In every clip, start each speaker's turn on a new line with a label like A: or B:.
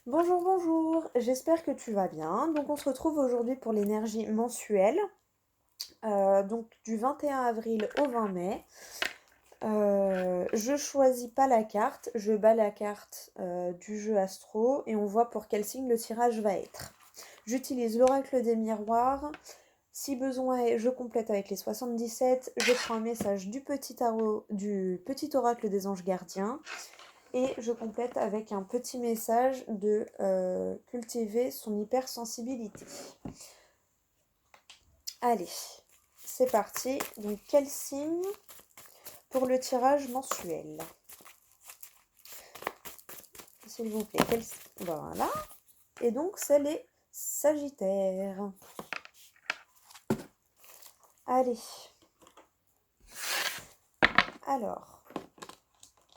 A: Bonjour, bonjour, j'espère que tu vas bien. Donc on se retrouve aujourd'hui pour l'énergie mensuelle, donc du 21 avril au 20 mai. Je choisis pas la carte, je bats la carte du jeu Astro et on voit pour quel signe le tirage va être. J'utilise l'oracle des miroirs. Si besoin est, je complète avec les 77. Je prends un message du petit tarot, du petit oracle des anges gardiens. Et je complète avec un petit message de cultiver son hypersensibilité. Allez, c'est parti. Donc, quel signe pour le tirage mensuel? S'il vous plaît. Voilà. Et donc, c'est les Sagittaires. Allez. Alors.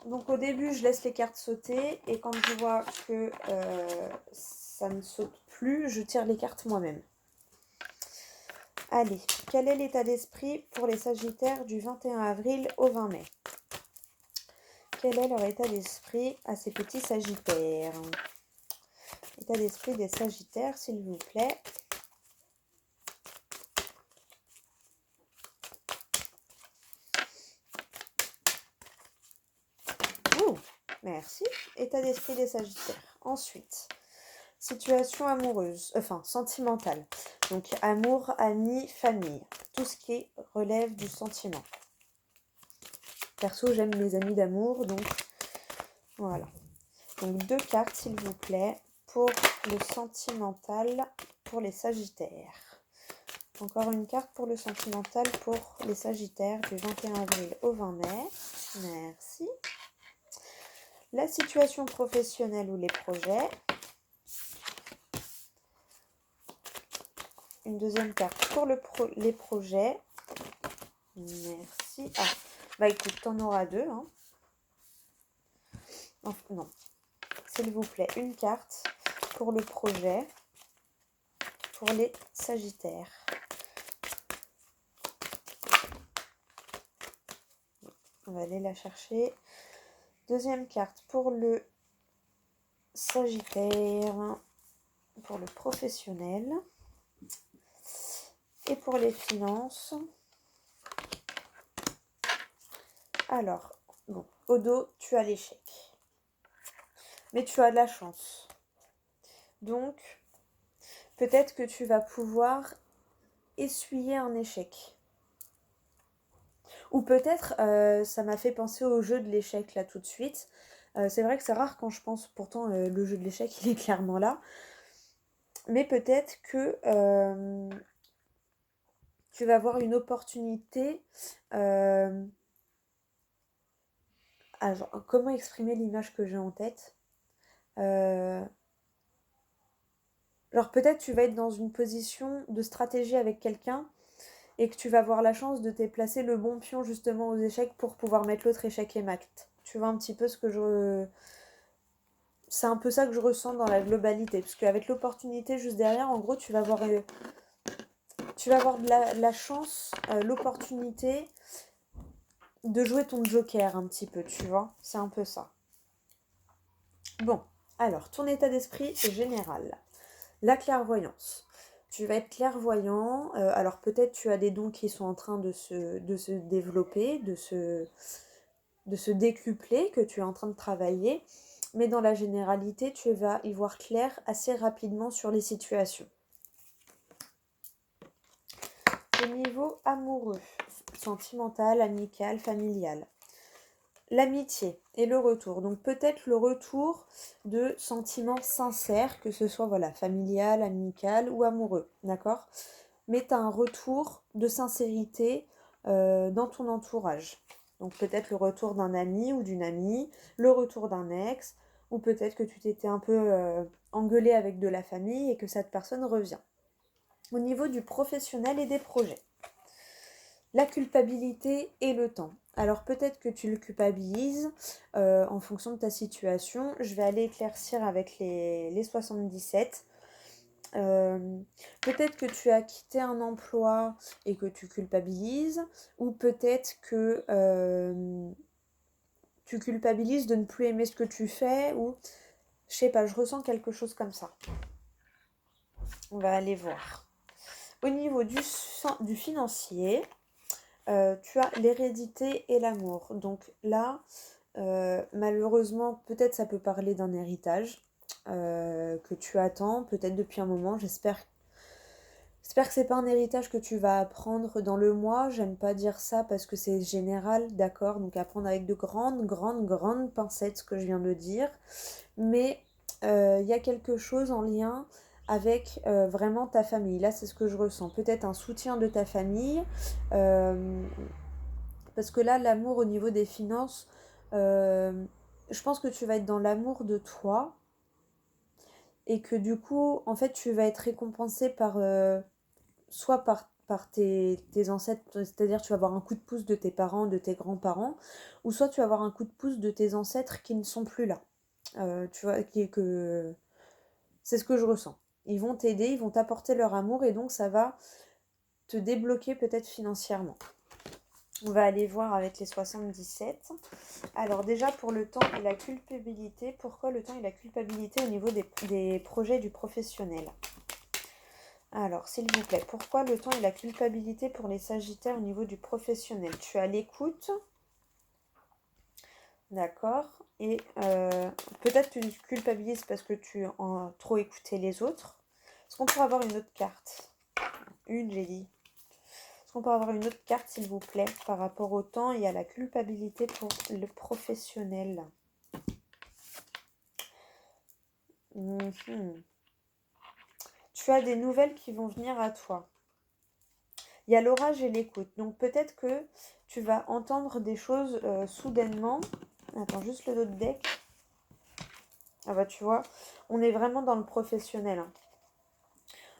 A: Donc, au début, je laisse les cartes sauter. Et quand je vois que ça ne saute plus, je tire les cartes moi-même. Allez, quel est l'état d'esprit pour les Sagittaires du 21 avril au 20 mai? Quel est leur état d'esprit à ces petits Sagittaires? État d'esprit des Sagittaires, s'il vous plaît. Oh, merci. État d'esprit des Sagittaires. Ensuite, situation amoureuse, enfin sentimentale. Donc amour, amis, famille. Tout ce qui relève du sentiment. Perso, j'aime mes amis d'amour, donc voilà. Donc 2 cartes, s'il vous plaît, pour le sentimental pour les Sagittaires. Encore une carte pour le sentimental pour les Sagittaires du 21 avril au 20 mai. Merci. La situation professionnelle ou les projets. Une deuxième carte pour les projets. Merci. Ah, bah écoute, t'en auras 2. Hein. Non, s'il vous plaît, une carte pour le projet pour les Sagittaires. On va aller la chercher. Deuxième carte pour le Sagittaire, pour le professionnel et pour les finances. Alors, bon, au dos, tu as l'échec. Mais tu as de la chance. Donc, peut-être que tu vas pouvoir essuyer un échec. Ou peut-être, ça m'a fait penser au jeu de l'échec là tout de suite. C'est vrai que c'est rare quand je pense, pourtant le jeu de l'échec il est clairement là. Mais peut-être que tu vas avoir une opportunité. Alors, comment exprimer l'image que j'ai en tête? Genre peut-être tu vas être dans une position de stratégie avec quelqu'un et que tu vas avoir la chance de te placer le bon pion justement aux échecs pour pouvoir mettre l'autre échec et mat. Tu vois un petit peu ce que je... C'est un peu ça que je ressens dans la globalité. Parce qu'avec l'opportunité juste derrière, en gros, tu vas avoir de la chance, l'opportunité de jouer ton joker un petit peu, tu vois. C'est un peu ça. Bon, alors, ton état d'esprit général. La clairvoyance. Tu vas être clairvoyant. Alors peut-être tu as des dons qui sont en train de se développer, de se décupler, que tu es en train de travailler. Mais dans la généralité, tu vas y voir clair assez rapidement sur les situations. Au niveau amoureux, sentimental, amical, familial. L'amitié et le retour. Donc peut-être le retour de sentiments sincères, que ce soit voilà, familial, amical ou amoureux, d'accord? Mais tu as un retour de sincérité dans ton entourage. Donc peut-être le retour d'un ami ou d'une amie, le retour d'un ex, ou peut-être que tu t'étais un peu engueulé avec de la famille et que cette personne revient. Au niveau du professionnel et des projets. La culpabilité et le temps. Alors peut-être que tu le culpabilises en fonction de ta situation. Je vais aller éclaircir avec les 77. Peut-être que tu as quitté un emploi et que tu culpabilises. Ou peut-être que tu culpabilises de ne plus aimer ce que tu fais. Ou Je sais pas, je ressens quelque chose comme ça. On va aller voir. Au niveau du financier, tu as l'hérédité et l'amour. Donc là, malheureusement, peut-être ça peut parler d'un héritage que tu attends, peut-être depuis un moment. J'espère que c'est pas un héritage que tu vas apprendre dans le mois. J'aime pas dire ça parce que c'est général, d'accord? Donc apprendre avec de grandes, grandes, grandes pincettes ce que je viens de dire. Mais il y a quelque chose en lien avec vraiment ta famille. Là, c'est ce que je ressens. Peut-être un soutien de ta famille. euh, Parce que là, l'amour au niveau des finances, euh, je pense que tu vas être dans l'amour de toi et que du coup, en fait, tu vas être récompensé soit par tes ancêtres, c'est-à-dire tu vas avoir un coup de pouce de tes parents, de tes grands-parents, ou soit tu vas avoir un coup de pouce de tes ancêtres qui ne sont plus là. Tu vois, c'est ce que je ressens. Ils vont t'aider, ils vont t'apporter leur amour et donc ça va te débloquer peut-être financièrement. On va aller voir avec les 77. Alors déjà pour le temps et la culpabilité, pourquoi le temps et la culpabilité au niveau des projets du professionnel? Alors s'il vous plaît, pourquoi le temps et la culpabilité pour les sagittaires au niveau du professionnel? Tu as l'écoute, d'accord, et peut-être tu culpabilises parce que tu as trop écouté les autres. Est-ce qu'on pourrait avoir une autre carte? Une, j'ai dit. Est-ce qu'on peut avoir une autre carte, s'il vous plaît, par rapport au temps et à la culpabilité pour le professionnel? Tu as des nouvelles qui vont venir à toi. Il y a l'orage et l'écoute. Donc peut-être que tu vas entendre des choses soudainement. Attends, juste le dos de deck. Ah bah tu vois, on est vraiment dans le professionnel, hein.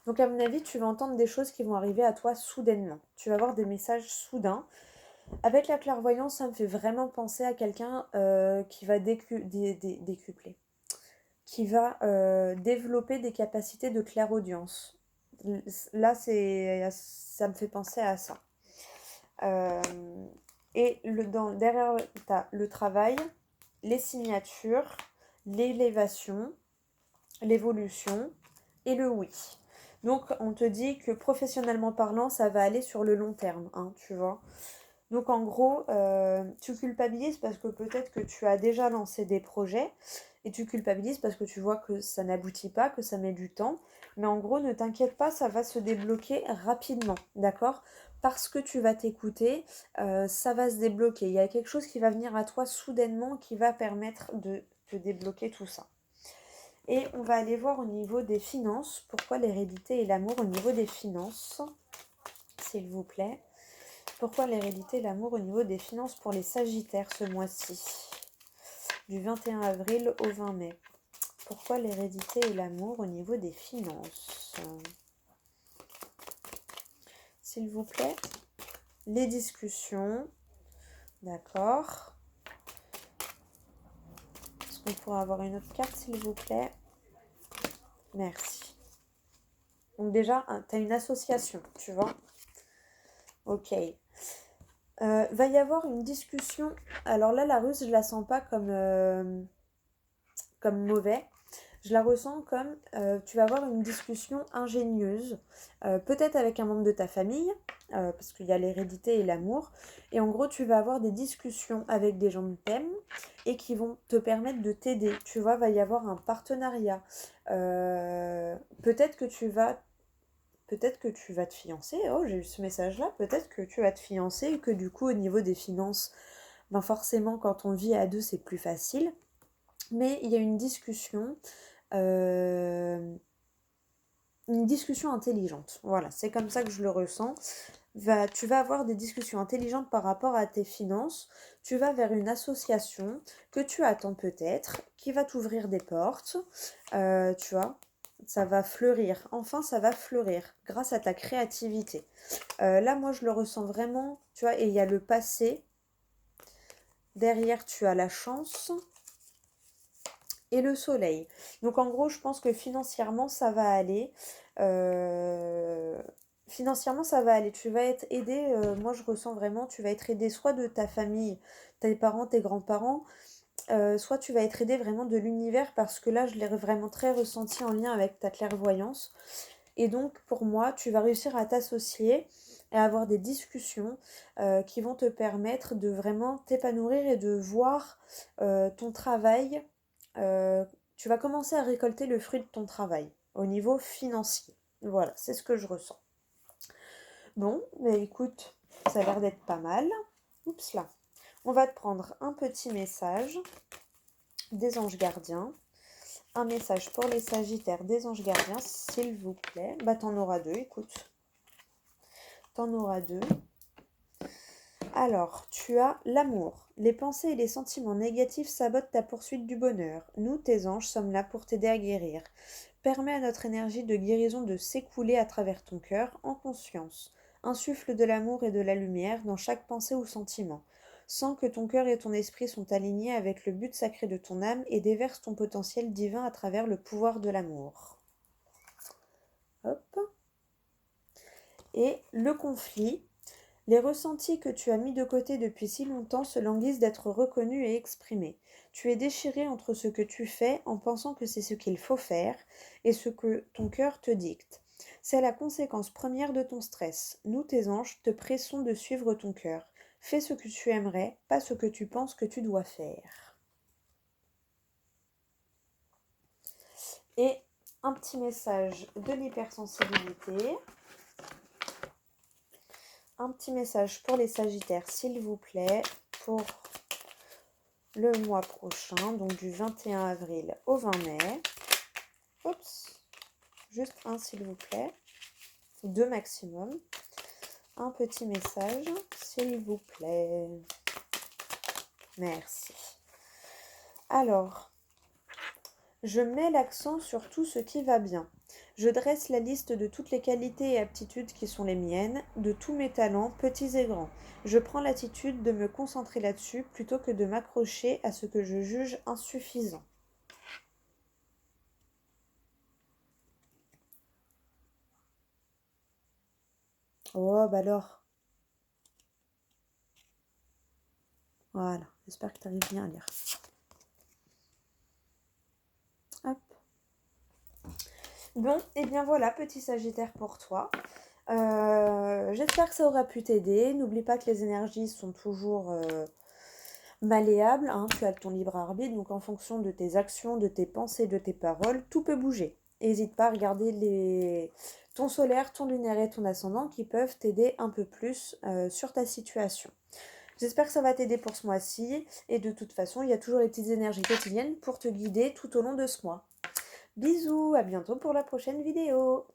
A: Donc à mon avis, tu vas entendre des choses qui vont arriver à toi soudainement. Tu vas avoir des messages soudains. Avec la clairvoyance, ça me fait vraiment penser à quelqu'un qui va décupler, qui va développer des capacités de clairaudience. Là, ça me fait penser à ça. Euh, et derrière, tu as le travail, les signatures, l'élévation, l'évolution et le oui. Donc, on te dit que professionnellement parlant, ça va aller sur le long terme, hein, tu vois. Donc en gros, tu culpabilises parce que peut-être que tu as déjà lancé des projets et tu culpabilises parce que tu vois que ça n'aboutit pas, que ça met du temps. Mais en gros, ne t'inquiète pas, ça va se débloquer rapidement, d'accord? Parce que tu vas t'écouter, ça va se débloquer. Il y a quelque chose qui va venir à toi soudainement qui va permettre de te débloquer tout ça. Et on va aller voir au niveau des finances. Pourquoi l'hérédité et l'amour au niveau des finances, s'il vous plaît? Pourquoi l'hérédité et l'amour au niveau des finances pour les sagittaires ce mois-ci? Du 21 avril au 20 mai. Pourquoi l'hérédité et l'amour au niveau des finances? S'il vous plaît. Les discussions. D'accord. Est-ce qu'on pourrait avoir une autre carte, s'il vous plaît? Merci. Donc déjà, tu as une association, tu vois? Ok. Va y avoir une discussion. Alors là, la ruse, je la sens pas comme mauvais. Je la ressens comme tu vas avoir une discussion ingénieuse, peut-être avec un membre de ta famille, parce qu'il y a l'hérédité et l'amour. Et en gros, tu vas avoir des discussions avec des gens que t'aimes et qui vont te permettre de t'aider. Tu vois, va y avoir un partenariat. Peut-être que tu vas te fiancer. Oh, j'ai eu ce message-là. Peut-être que tu vas te fiancer et que du coup, au niveau des finances, ben forcément, quand on vit à deux, c'est plus facile. Mais il y a une discussion intelligente. Voilà, c'est comme ça que je le ressens. Tu vas avoir des discussions intelligentes par rapport à tes finances. Tu vas vers une association que tu attends peut-être, qui va t'ouvrir des portes. Tu vois, ça va fleurir. Enfin, ça va fleurir grâce à ta créativité. Là, moi, je le ressens vraiment. Tu vois, et il y a le passé. Derrière, tu as la chance et le soleil. Donc en gros, je pense que financièrement, ça va aller. Financièrement, ça va aller. Tu vas être aidé, moi je ressens vraiment, tu vas être aidé soit de ta famille, tes parents, tes grands-parents, soit tu vas être aidé vraiment de l'univers parce que là, je l'ai vraiment très ressenti en lien avec ta clairvoyance. Et donc, pour moi, tu vas réussir à t'associer et à avoir des discussions qui vont te permettre de vraiment t'épanouir et de voir ton travail. euh, Tu vas commencer à récolter le fruit de ton travail au niveau financier. Voilà, c'est ce que je ressens. Bon, mais écoute, ça a l'air d'être pas mal. Oups là. On va te prendre un petit message des anges gardiens. Un message pour les sagittaires des anges gardiens, s'il vous plaît. Bah, t'en auras deux, écoute. T'en auras deux. Alors, tu as l'amour. Les pensées et les sentiments négatifs sabotent ta poursuite du bonheur. Nous, tes anges, sommes là pour t'aider à guérir. Permets à notre énergie de guérison de s'écouler à travers ton cœur en conscience. Insuffle de l'amour et de la lumière dans chaque pensée ou sentiment. Sens que ton cœur et ton esprit sont alignés avec le but sacré de ton âme et déverse ton potentiel divin à travers le pouvoir de l'amour. Hop. Et le conflit. Les ressentis que tu as mis de côté depuis si longtemps se languissent d'être reconnus et exprimés. Tu es déchiré entre ce que tu fais en pensant que c'est ce qu'il faut faire et ce que ton cœur te dicte. C'est la conséquence première de ton stress. Nous, tes anges, te pressons de suivre ton cœur. Fais ce que tu aimerais, pas ce que tu penses que tu dois faire. Et un petit message de l'hypersensibilité. Un petit message pour les sagittaires, s'il vous plaît, pour le mois prochain, donc du 21 avril au 20 mai. Oups, juste un s'il vous plaît, deux maximum. Un petit message, s'il vous plaît. Merci. Alors, je mets l'accent sur tout ce qui va bien. Je dresse la liste de toutes les qualités et aptitudes qui sont les miennes, de tous mes talents, petits et grands. Je prends l'attitude de me concentrer là-dessus plutôt que de m'accrocher à ce que je juge insuffisant. Oh, bah alors. Voilà, j'espère que tu arrives bien à lire. Hop. Bon, et bien voilà, petit Sagittaire pour toi. J'espère que ça aura pu t'aider. N'oublie pas que les énergies sont toujours malléables. Hein. Tu as ton libre arbitre, donc en fonction de tes actions, de tes pensées, de tes paroles, tout peut bouger. N'hésite pas à regarder ton solaire, ton lunaire et ton ascendant qui peuvent t'aider un peu plus sur ta situation. J'espère que ça va t'aider pour ce mois-ci. Et de toute façon, il y a toujours les petites énergies quotidiennes pour te guider tout au long de ce mois. Bisous, à bientôt pour la prochaine vidéo.